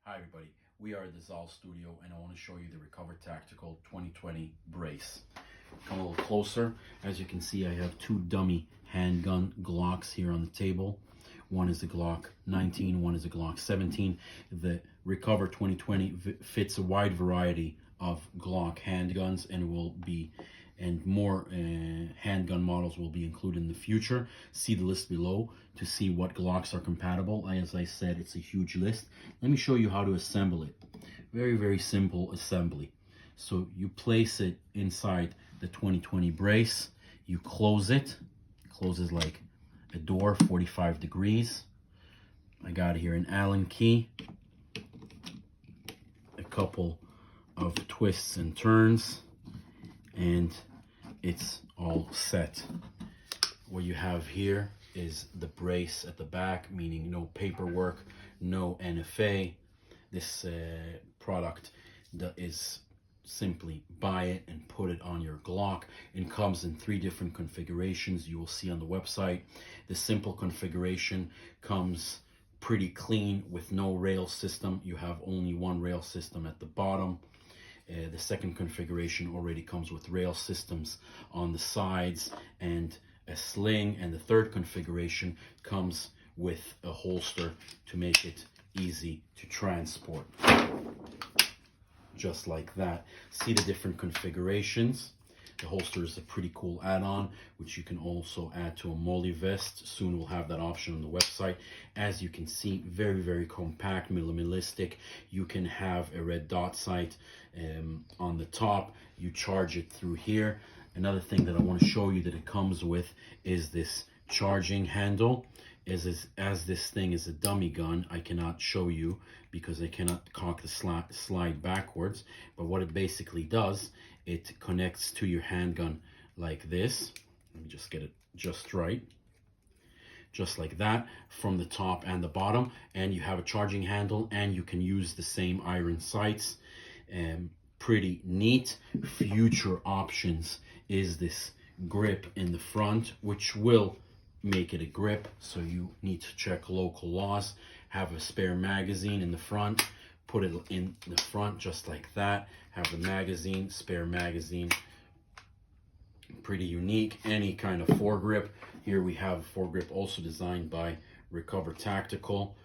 Hi everybody, we are at the Zal studio and I want to show you the Recover Tactical 2020 brace. Come a little closer. As you can see, I have two dummy handgun Glocks here on the table. One is the Glock 19, one is a Glock 17. The Recover 2020 fits a wide variety of Glock handguns and more handgun models will be included in the future. See the list below to see what Glocks are compatible. As I said, it's a huge list. Let me show you how to assemble it. Very, very simple assembly. So you place it inside the 2020 brace. You close it. It closes like a door, 45 degrees. I got here an Allen key, a couple of twists and turns, and it's all set. What you have here is the brace at the back, meaning no paperwork, no NFA. This product is simply buy it and put it on your Glock. It comes in 3 different configurations you will see on the website. The simple configuration comes pretty clean with no rail system. You have only one rail system at the bottom. The second configuration already comes with rail systems on the sides and a sling, and the third configuration comes with a holster to make it easy to transport. Just like that. See the different configurations. The holster is a pretty cool add-on, which you can also add to a MOLLE vest. Soon we'll have that option on the website. As you can see, very, very compact, minimalistic. You can have a red dot sight on the top. You charge it through here. Another thing that I want to show you that it comes with is this charging handle. As this thing is a dummy gun, I cannot show you because I cannot cock the slide backwards. But what it basically does, it connects to your handgun like this. Let me just get it just right. Just like that, from the top and the bottom. And you have a charging handle, and you can use the same iron sights. Pretty neat. Future options is this grip in the front, which will make it a grip, so you need to check local laws. Have a spare magazine in the front, put it in the front just like that. Have the magazine, spare magazine. Pretty unique. Any kind of foregrip. Here we have a foregrip also designed by Recover Tactical,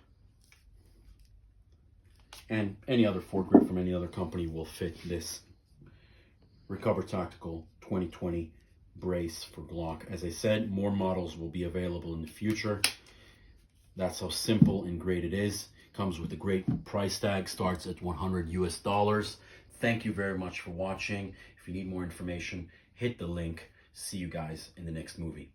and any other foregrip from any other company will fit this Recover Tactical 2020 brace for Glock. As I said, more models will be available in the future. That's how simple and great it is. Comes with a great price tag, starts at $100 US. Thank you very much for watching. If you need more information, hit the link. See you guys in the next movie.